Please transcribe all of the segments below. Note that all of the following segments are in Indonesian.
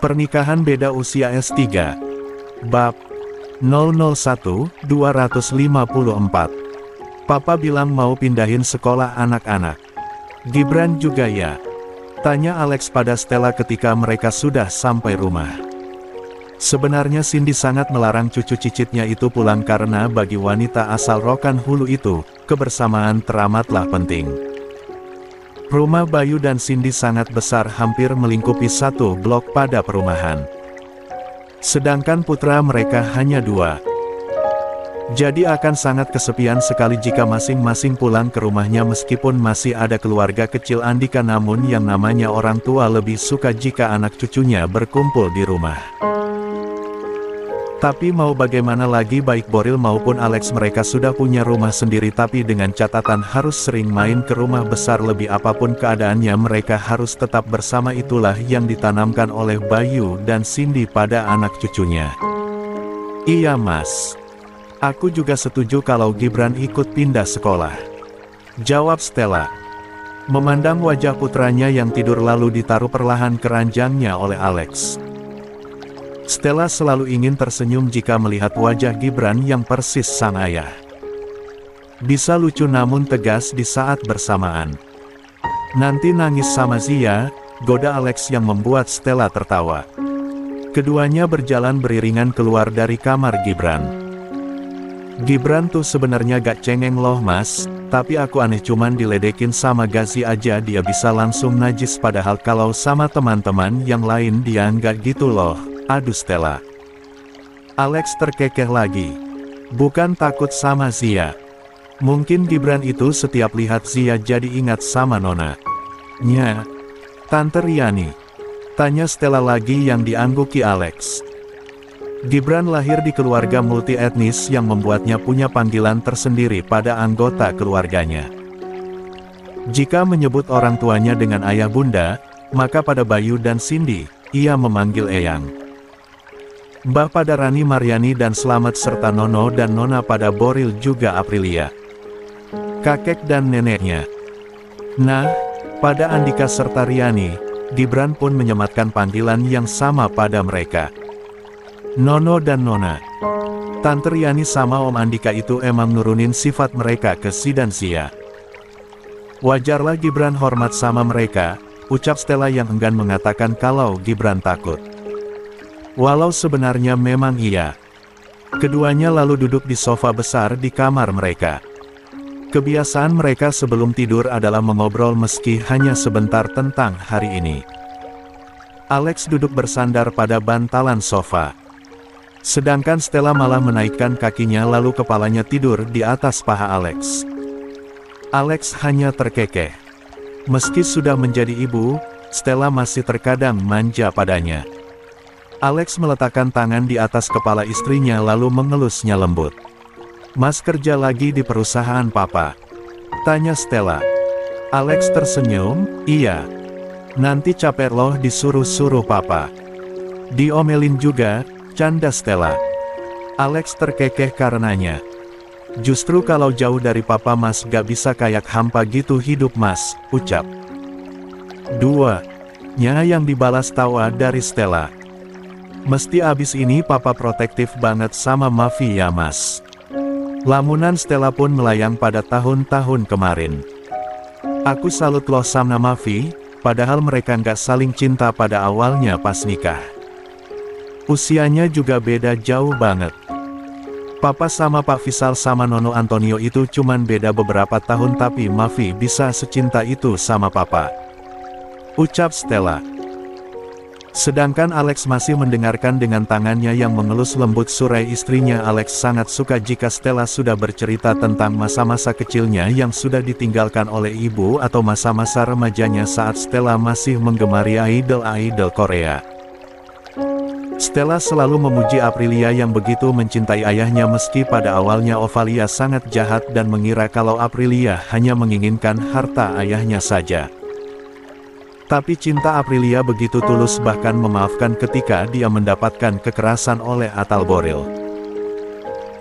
Pernikahan beda usia S3. Bab 001-254. Papa bilang mau pindahin sekolah anak-anak. Gibran juga ya? Tanya Alex pada Stella ketika mereka sudah sampai rumah. Sebenarnya Cindy sangat melarang cucu cicitnya itu pulang karena bagi wanita asal Rokan Hulu itu, kebersamaan teramatlah penting. Rumah Bayu dan Cindy sangat besar, hampir melingkupi satu blok pada perumahan. Sedangkan putra mereka hanya 2. Jadi akan sangat kesepian sekali jika masing-masing pulang ke rumahnya meskipun masih ada keluarga kecil Andika, namun yang namanya orang tua lebih suka jika anak cucunya berkumpul di rumah. Tapi mau bagaimana lagi, baik Boril maupun Alex mereka sudah punya rumah sendiri, tapi dengan catatan harus sering main ke rumah besar. Lebih apapun keadaannya mereka harus tetap bersama, itulah yang ditanamkan oleh Bayu dan Cindy pada anak cucunya. Iya mas. Aku juga setuju kalau Gibran ikut pindah sekolah, jawab Stella. Memandang wajah putranya yang tidur lalu ditaruh perlahan keranjangnya oleh Alex. Stella selalu ingin tersenyum jika melihat wajah Gibran yang persis sang ayah. Bisa lucu namun tegas di saat bersamaan. Nanti nangis sama Zia, goda Alex yang membuat Stella tertawa. Keduanya berjalan beriringan keluar dari kamar Gibran. Gibran tuh sebenarnya gak cengeng loh mas, tapi aku aneh cuman diledekin sama Gazi aja dia bisa langsung najis, padahal kalau sama teman-teman yang lain dia nggak gitu loh. Aduh Stella. Alex terkekeh lagi. Bukan takut sama Zia. Mungkin Gibran itu setiap lihat Zia jadi ingat sama Nona nya, Tante Riani. Tanya Stella lagi yang diangguki Alex. Gibran lahir di keluarga multi etnis yang membuatnya punya panggilan tersendiri pada anggota keluarganya. Jika menyebut orang tuanya dengan ayah bunda, maka pada Bayu dan Cindy, ia memanggil Eyang. Mbah pada Rani Mariani dan Slamet serta Nono dan Nona pada Boril juga Aprilia, kakek dan neneknya. Nah, pada Andika serta Riani, Gibran pun menyematkan panggilan yang sama pada mereka. Nono dan Nona. Tante Riani sama Om Andika itu emang nurunin sifat mereka ke Si dan Zia. Wajarlah Gibran hormat sama mereka, ucap Stella yang enggan mengatakan kalau Gibran takut. Walau sebenarnya memang iya. Keduanya lalu duduk di sofa besar di kamar mereka. Kebiasaan mereka sebelum tidur adalah mengobrol meski hanya sebentar tentang hari ini. Alex duduk bersandar pada bantalan sofa. Sedangkan Stella malah menaikkan kakinya lalu kepalanya tidur di atas paha Alex. Alex hanya terkekeh. Meski sudah menjadi ibu, Stella masih terkadang manja padanya. Alex meletakkan tangan di atas kepala istrinya lalu mengelusnya lembut. Mas kerja lagi di perusahaan papa? Tanya Stella. Alex tersenyum, iya. Nanti capek loh disuruh-suruh papa. Diomelin juga, canda Stella. Alex terkekeh karenanya. Justru kalau jauh dari papa mas gak bisa kayak hampa gitu hidup mas, ucap. 2. Nya yang dibalas tawa dari Stella. Mesti abis ini papa protektif banget sama Mavi ya mas. Lamunan Stella pun melayang pada tahun-tahun kemarin. Aku salut loh sama Mavi, padahal mereka nggak saling cinta pada awalnya pas nikah. Usianya juga beda jauh banget. Papa sama Pak Fisal sama Nono Antonio itu cuman beda beberapa tahun tapi Mavi bisa secinta itu sama papa, ucap Stella. Sedangkan Alex masih mendengarkan dengan tangannya yang mengelus lembut surai istrinya. Alex sangat suka jika Stella sudah bercerita tentang masa-masa kecilnya yang sudah ditinggalkan oleh ibu atau masa-masa remajanya saat Stella masih menggemari idol-idol Korea. Stella selalu memuji Aprilia yang begitu mencintai ayahnya meski pada awalnya Ovalia sangat jahat dan mengira kalau Aprilia hanya menginginkan harta ayahnya saja. Tapi cinta Aprilia begitu tulus bahkan memaafkan ketika dia mendapatkan kekerasan oleh Atal Boril.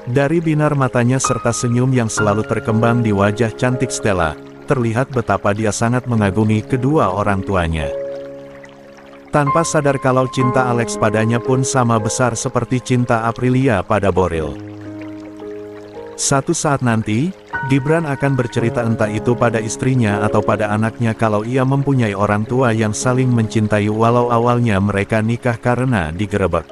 Dari binar matanya serta senyum yang selalu terkembang di wajah cantik Stella, terlihat betapa dia sangat mengagumi kedua orang tuanya. Tanpa sadar kalau cinta Alex padanya pun sama besar seperti cinta Aprilia pada Boril. Suatu saat nanti, Gibran akan bercerita entah itu pada istrinya atau pada anaknya kalau ia mempunyai orang tua yang saling mencintai walau awalnya mereka nikah karena digerebek.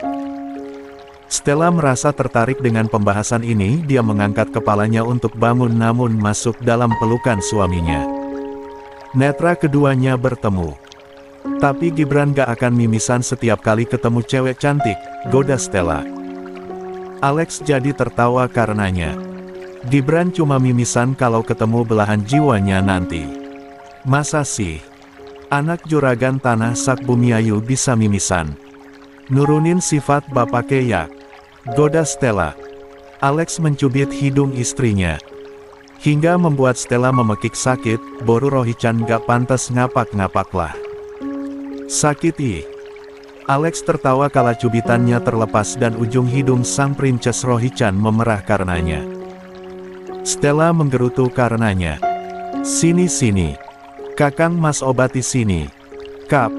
Stella merasa tertarik dengan pembahasan ini, dia mengangkat kepalanya untuk bangun namun masuk dalam pelukan suaminya. Netra keduanya bertemu. Tapi Gibran gak akan mimisan setiap kali ketemu cewek cantik, goda Stella. Alex jadi tertawa karenanya. Gibran cuma mimisan kalau ketemu belahan jiwanya nanti. Masa sih? Anak juragan tanah sak bumiayu bisa mimisan. Nurunin sifat bapak keyak, goda Stella. Alex mencubit hidung istrinya. Hingga membuat Stella memekik sakit, boru Rohichan gak pantas ngapak-ngapak lah. Sakit ih. Alex tertawa kala cubitannya terlepas dan ujung hidung sang Princess Rohichan memerah karenanya. Stella menggerutu karenanya. Sini-sini. Kakang mas obati sini. Kap.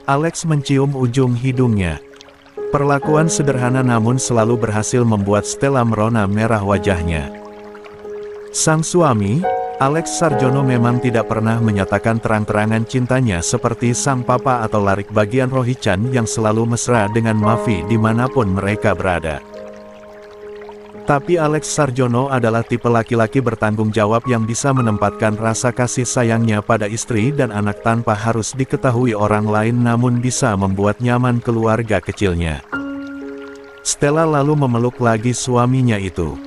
Alex mencium ujung hidungnya. Perlakuan sederhana namun selalu berhasil membuat Stella merona merah wajahnya. Sang suami, Alex Sarjono memang tidak pernah menyatakan terang-terangan cintanya seperti sang papa atau larik bagian Rohichan yang selalu mesra dengan Mavi dimanapun mereka berada. Tapi Alex Sarjono adalah tipe laki-laki bertanggung jawab yang bisa menempatkan rasa kasih sayangnya pada istri dan anak tanpa harus diketahui orang lain namun bisa membuat nyaman keluarga kecilnya. Stella lalu memeluk lagi suaminya itu.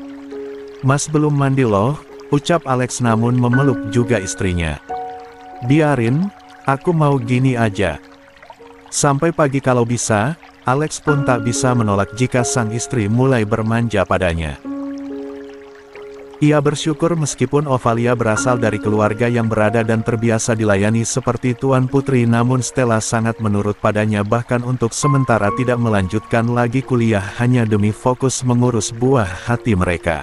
Mas belum mandi loh, ucap Alex namun memeluk juga istrinya. Biarin, aku mau gini aja. Sampai pagi kalau bisa. Alex pun tak bisa menolak jika sang istri mulai bermanja padanya. Ia bersyukur meskipun Ovalia berasal dari keluarga yang berada dan terbiasa dilayani seperti Tuan Putri namun Stella sangat menurut padanya bahkan untuk sementara tidak melanjutkan lagi kuliah hanya demi fokus mengurus buah hati mereka.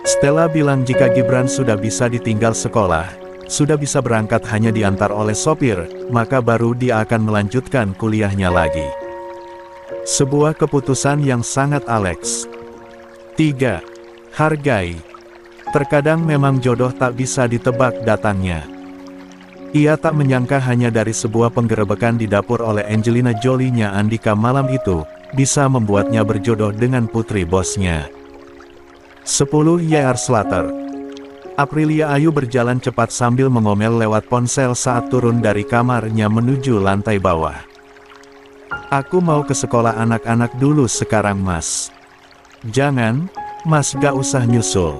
Stella bilang jika Gibran sudah bisa ditinggal sekolah, sudah bisa berangkat hanya diantar oleh sopir, maka baru dia akan melanjutkan kuliahnya lagi. Sebuah keputusan yang sangat Alex. 3. Hargai. Terkadang memang jodoh tak bisa ditebak datangnya. Ia tak menyangka hanya dari sebuah penggerebekan di dapur oleh Angelina Jolie-nya Andika malam itu, bisa membuatnya berjodoh dengan putri bosnya. 10 YR Slater. Aprilia Ayu berjalan cepat sambil mengomel lewat ponsel saat turun dari kamarnya menuju lantai bawah. Aku mau ke sekolah anak-anak dulu sekarang mas. Jangan, mas gak usah nyusul.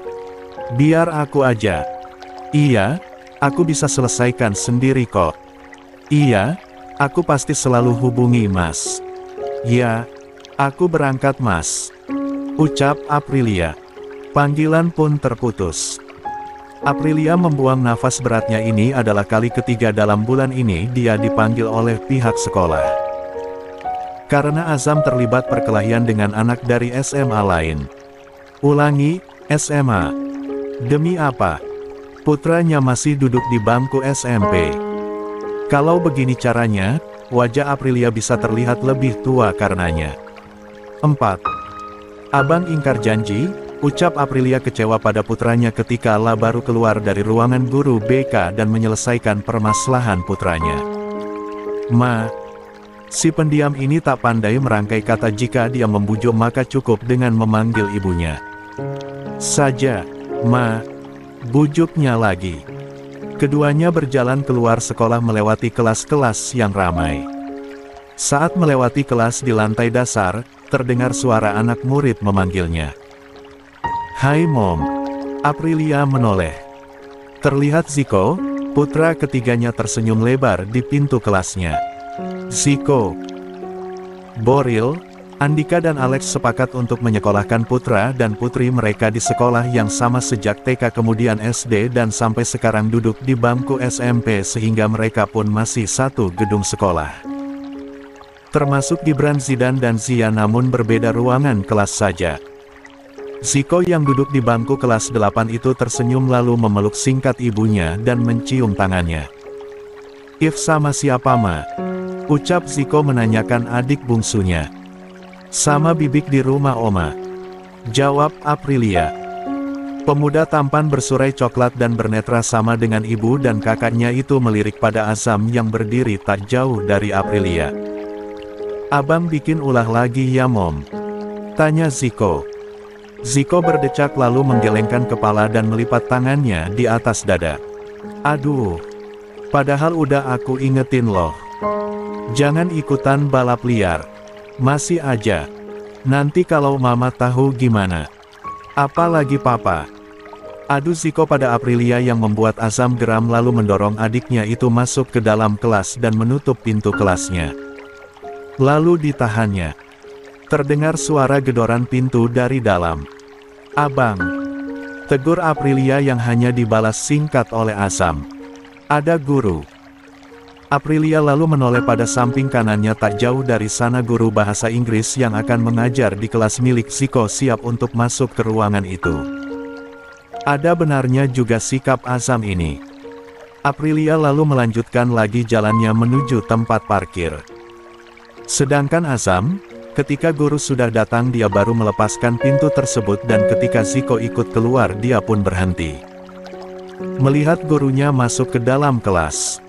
Biar aku aja. Iya, aku bisa selesaikan sendiri kok. Iya, aku pasti selalu hubungi mas. Ya, aku berangkat mas. Ucap Aprilia. Panggilan pun terputus. Aprilia membuang nafas beratnya ini adalah kali ketiga dalam bulan ini dia dipanggil oleh pihak sekolah. Karena Azam terlibat perkelahian dengan anak dari SMA lain. Ulangi, SMA. Demi apa? Putranya masih duduk di bangku SMP. Kalau begini caranya, wajah Aprilia bisa terlihat lebih tua karenanya. 4. Abang ingkar janji. Ucap Aprilia kecewa pada putranya ketika La baru keluar dari ruangan guru BK dan menyelesaikan permasalahan putranya. Ma. Si pendiam ini tak pandai merangkai kata jika dia membujuk maka cukup dengan memanggil ibunya. Saja, Ma. Bujuknya lagi. Keduanya berjalan keluar sekolah melewati kelas-kelas yang ramai. Saat melewati kelas di lantai dasar, terdengar suara anak murid memanggilnya. Hai Mom. Aprilia menoleh. Terlihat Ziko, putra ketiganya tersenyum lebar di pintu kelasnya. Ziko. Boril, Andika dan Alex sepakat untuk menyekolahkan putra dan putri mereka di sekolah yang sama sejak TK kemudian SD dan sampai sekarang duduk di bangku SMP sehingga mereka pun masih satu gedung sekolah. Termasuk Gibran Zidan dan Zia namun berbeda ruangan kelas saja. Ziko yang duduk di bangku kelas 8 itu tersenyum lalu memeluk singkat ibunya dan mencium tangannya. If sama siapa ma? Ucap Ziko menanyakan adik bungsunya. Sama Bibik di rumah Oma. Jawab Aprilia. Pemuda tampan bersurai coklat dan bernetra sama dengan ibu dan kakaknya itu melirik pada Azam yang berdiri tak jauh dari Aprilia. Abang bikin ulah lagi ya Mom? Tanya Ziko. Ziko berdecak lalu menggelengkan kepala dan melipat tangannya di atas dada. Aduh. Padahal udah aku ingetin loh. Jangan ikutan balap liar. Masih aja. Nanti kalau mama tahu gimana? Apalagi papa. Adu Ziko pada Aprilia yang membuat Azam geram lalu mendorong adiknya itu masuk ke dalam kelas dan menutup pintu kelasnya. Lalu ditahannya. Terdengar suara gedoran pintu dari dalam. Abang. Tegur Aprilia yang hanya dibalas singkat oleh Azam. Ada guru. Aprilia lalu menoleh pada samping kanannya tak jauh dari sana guru bahasa Inggris yang akan mengajar di kelas milik Ziko siap untuk masuk ke ruangan itu. Ada benarnya juga sikap Azam ini. Aprilia lalu melanjutkan lagi jalannya menuju tempat parkir. Sedangkan Azam, ketika guru sudah datang dia baru melepaskan pintu tersebut dan ketika Ziko ikut keluar dia pun berhenti. Melihat gurunya masuk ke dalam kelas.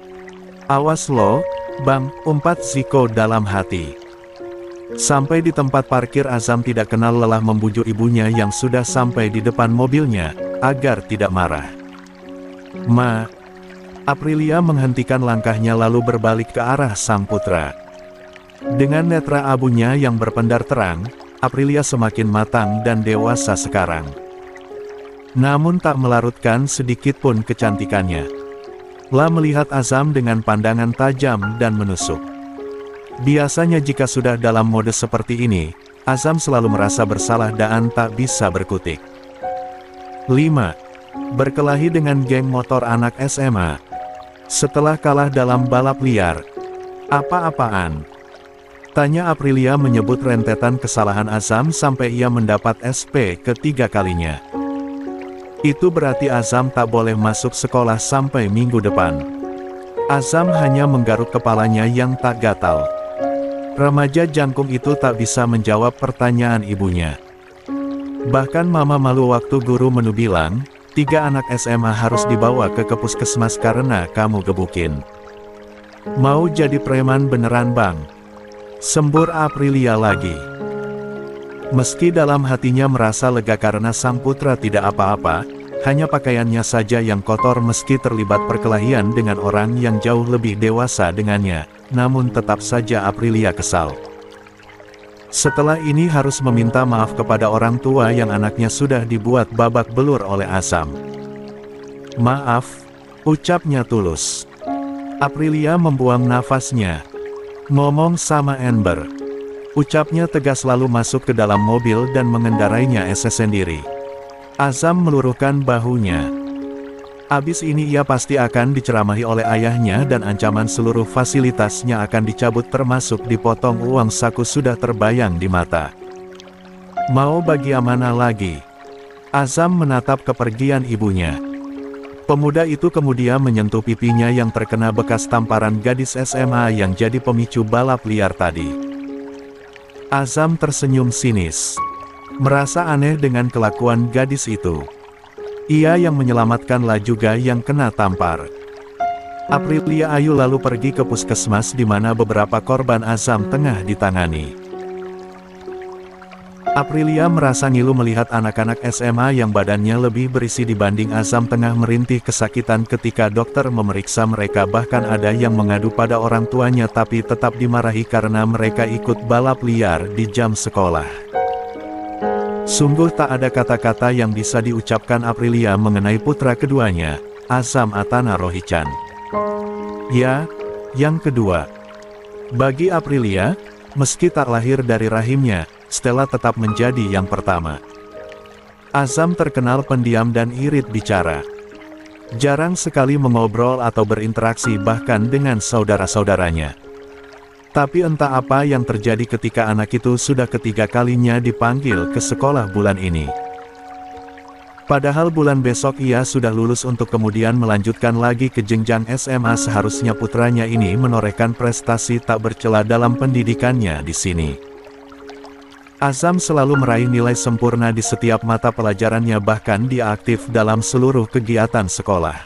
Awas lo, Bang, umpat Ziko dalam hati. Sampai di tempat parkir Azam tidak kenal lelah membujuk ibunya yang sudah sampai di depan mobilnya, agar tidak marah. Ma. Aprilia menghentikan langkahnya lalu berbalik ke arah sang putra. Dengan netra abunya yang berpendar terang, Aprilia semakin matang dan dewasa sekarang. Namun tak melarutkan sedikit pun kecantikannya. La melihat Azam dengan pandangan tajam dan menusuk. Biasanya jika sudah dalam mode seperti ini, Azam selalu merasa bersalah dan tak bisa berkutik. 5. Berkelahi dengan geng motor anak SMA. Setelah kalah dalam balap liar. Apa-apaan? Tanya Aprilia menyebut rentetan kesalahan Azam sampai ia mendapat SP ketiga kalinya. Itu berarti Azam tak boleh masuk sekolah sampai minggu depan. Azam hanya menggaruk kepalanya yang tak gatal. Remaja jangkung itu tak bisa menjawab pertanyaan ibunya. Bahkan mama malu waktu guru menu bilang, 3 anak SMA harus dibawa ke puskesmas karena kamu gebukin. Mau jadi preman beneran bang? Sembur Aprilia lagi. Meski dalam hatinya merasa lega karena sang putra tidak apa-apa, hanya pakaiannya saja yang kotor meski terlibat perkelahian dengan orang yang jauh lebih dewasa dengannya, namun tetap saja Aprilia kesal. Setelah ini harus meminta maaf kepada orang tua yang anaknya sudah dibuat babak belur oleh Azam. Maaf, ucapnya tulus. Aprilia membuang nafasnya. Ngomong sama Ember. Ucapnya tegas lalu masuk ke dalam mobil dan mengendarainya sendiri. Azam meluruhkan bahunya. Abis ini ia pasti akan diceramahi oleh ayahnya dan ancaman seluruh fasilitasnya akan dicabut termasuk dipotong uang saku sudah terbayang di mata. Mau bagi mana lagi? Azam menatap kepergian ibunya. Pemuda itu kemudian menyentuh pipinya yang terkena bekas tamparan gadis SMA yang jadi pemicu balap liar tadi. Azam tersenyum sinis. Merasa aneh dengan kelakuan gadis itu. Ia yang menyelamatkanlah juga yang kena tampar. Aprilia Ayu lalu pergi ke puskesmas di mana beberapa korban Azam tengah ditangani. Aprilia merasa ngilu melihat anak-anak SMA yang badannya lebih berisi dibanding Azam tengah merintih kesakitan ketika dokter memeriksa mereka, bahkan ada yang mengadu pada orang tuanya tapi tetap dimarahi karena mereka ikut balap liar di jam sekolah. Sungguh tak ada kata-kata yang bisa diucapkan Aprilia mengenai putra keduanya, Azam Atana Rohichan. Ya, yang kedua. Bagi Aprilia, meski tak lahir dari rahimnya, Stella tetap menjadi yang pertama. Azam terkenal pendiam dan irit bicara. Jarang sekali mengobrol atau berinteraksi bahkan dengan saudara-saudaranya. Tapi entah apa yang terjadi ketika anak itu sudah ketiga kalinya dipanggil ke sekolah bulan ini. Padahal bulan besok ia sudah lulus untuk kemudian melanjutkan lagi ke jenjang SMA. Seharusnya putranya ini menorehkan prestasi tak bercela dalam pendidikannya di sini. Azam selalu meraih nilai sempurna di setiap mata pelajarannya, bahkan dia aktif dalam seluruh kegiatan sekolah.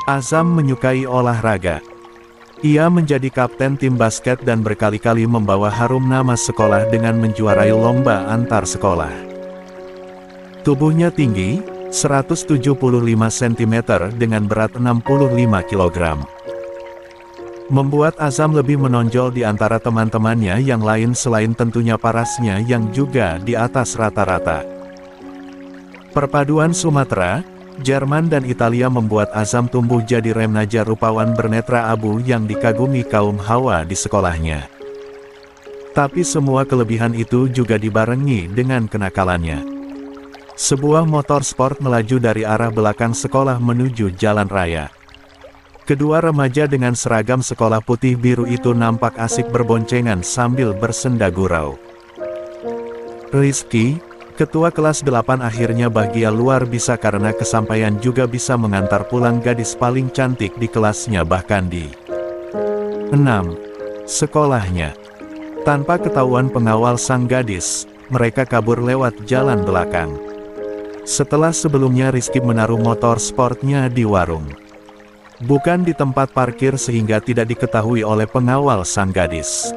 Azam menyukai olahraga. Ia menjadi kapten tim basket dan berkali-kali membawa harum nama sekolah dengan menjuarai lomba antar sekolah. Tubuhnya tinggi, 175 cm dengan berat 65 kg. Membuat Azam lebih menonjol di antara teman-temannya yang lain selain tentunya parasnya yang juga di atas rata-rata. Perpaduan Sumatera, Jerman dan Italia membuat Azam tumbuh jadi remaja rupawan bernetra abu yang dikagumi kaum hawa di sekolahnya. Tapi semua kelebihan itu juga dibarengi dengan kenakalannya. Sebuah motor sport melaju dari arah belakang sekolah menuju jalan raya. Kedua remaja dengan seragam sekolah putih biru itu nampak asik berboncengan sambil bersenda gurau. Rizky, ketua kelas 8, akhirnya bahagia luar biasa karena kesampaian juga bisa mengantar pulang gadis paling cantik di kelasnya, bahkan di 6 sekolahnya. Tanpa ketahuan pengawal sang gadis, mereka kabur lewat jalan belakang. Setelah sebelumnya Rizky menaruh motor sportnya di warung, bukan di tempat parkir, sehingga tidak diketahui oleh pengawal sang gadis.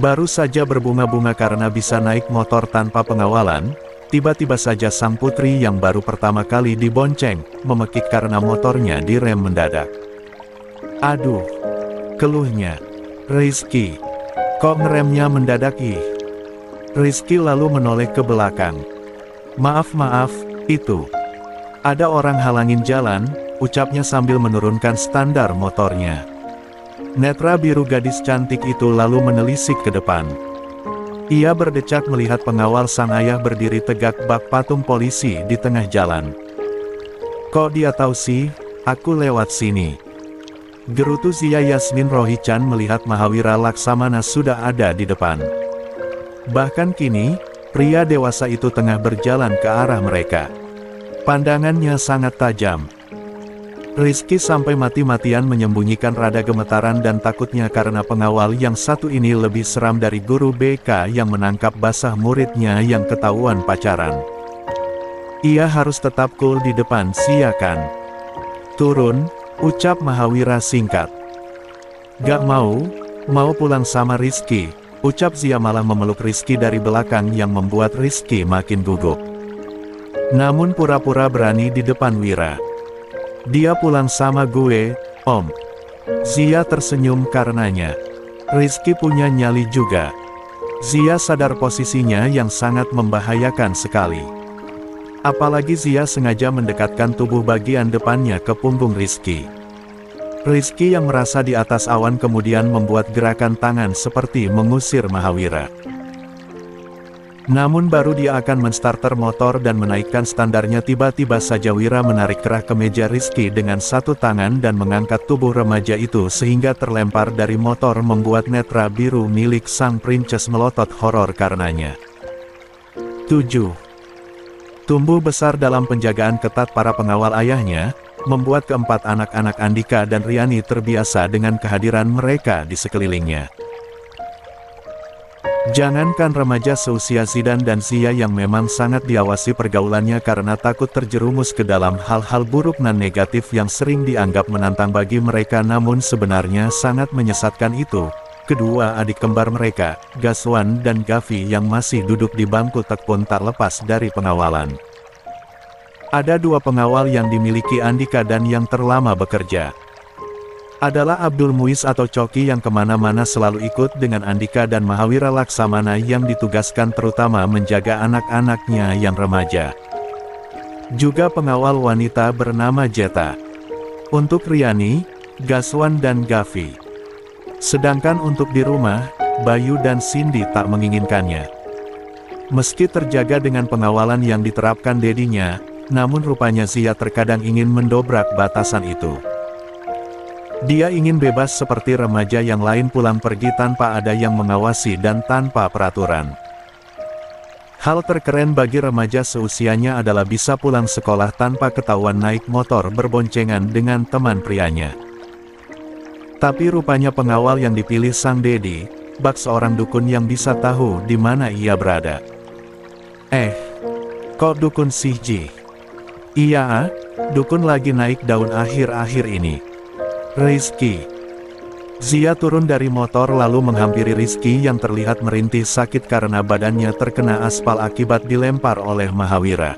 Baru saja berbunga-bunga karena bisa naik motor tanpa pengawalan, tiba-tiba saja sang putri yang baru pertama kali dibonceng, memekik karena motornya direm mendadak. "Aduh," keluhnya. "Rizky, kok ngeremnya mendadak ih?" Rizky lalu menoleh ke belakang. Maaf, itu ada orang halangin jalan," ucapnya sambil menurunkan standar motornya. Netra biru gadis cantik itu lalu menelisik ke depan. Ia berdecak melihat pengawal sang ayah berdiri tegak bak patung polisi di tengah jalan. "Kok dia tahu sih, aku lewat sini?" gerutu Zia Yasmin Rohichan melihat Mahawira Laksamana sudah ada di depan. Bahkan kini, pria dewasa itu tengah berjalan ke arah mereka. Pandangannya sangat tajam. Rizky sampai mati-matian menyembunyikan rada gemetaran dan takutnya karena pengawal yang satu ini lebih seram dari guru BK yang menangkap basah muridnya yang ketahuan pacaran. Ia harus tetap cool di depan siakan. "Turun," ucap Mahawira singkat. "Gak mau pulang sama Rizky," ucap Zia malah memeluk Rizky dari belakang yang membuat Rizky makin gugup. Namun pura-pura berani di depan Wira. "Dia pulang sama gue, Om." Zia tersenyum karenanya. Rizky punya nyali juga. Zia sadar posisinya yang sangat membahayakan sekali. Apalagi Zia sengaja mendekatkan tubuh bagian depannya ke punggung Rizky. Rizky yang merasa di atas awan kemudian membuat gerakan tangan seperti mengusir Mahawira. Namun baru dia akan menstarter motor dan menaikkan standarnya, tiba-tiba saja Wira menarik kerah kemeja Rizky dengan satu tangan dan mengangkat tubuh remaja itu sehingga terlempar dari motor, membuat netra biru milik sang princess melotot horor karenanya. 7. Tumbuh besar dalam penjagaan ketat para pengawal ayahnya, membuat keempat anak-anak Andika dan Riani terbiasa dengan kehadiran mereka di sekelilingnya. Jangankan remaja seusia Zidan dan Zia yang memang sangat diawasi pergaulannya karena takut terjerumus ke dalam hal-hal buruk dan negatif yang sering dianggap menantang bagi mereka, namun sebenarnya sangat menyesatkan itu. Kedua adik kembar mereka, Gaswan dan Gavi yang masih duduk di bangku tek pun tak lepas dari pengawalan. Ada dua pengawal yang dimiliki Andika dan yang terlama bekerja adalah Abdul Muiz atau Coki yang kemana-mana selalu ikut dengan Andika dan Mahawira Laksamana yang ditugaskan terutama menjaga anak-anaknya yang remaja. Juga pengawal wanita bernama Jeta. Untuk Riani, Gaswan dan Gavi. Sedangkan untuk di rumah, Bayu dan Cindy tak menginginkannya. Meski terjaga dengan pengawalan yang diterapkan dedinya, namun rupanya Zia terkadang ingin mendobrak batasan itu. Dia ingin bebas seperti remaja yang lain, pulang pergi tanpa ada yang mengawasi dan tanpa peraturan. Hal terkeren bagi remaja seusianya adalah bisa pulang sekolah tanpa ketahuan naik motor berboncengan dengan teman prianya. Tapi rupanya pengawal yang dipilih sang Dedi, bak seorang dukun yang bisa tahu di mana ia berada. Kok dukun sih Ji? Iya dukun lagi naik daun akhir-akhir ini. Rizky. Zia turun dari motor lalu menghampiri Rizky yang terlihat merintih sakit karena badannya terkena aspal akibat dilempar oleh Mahawira.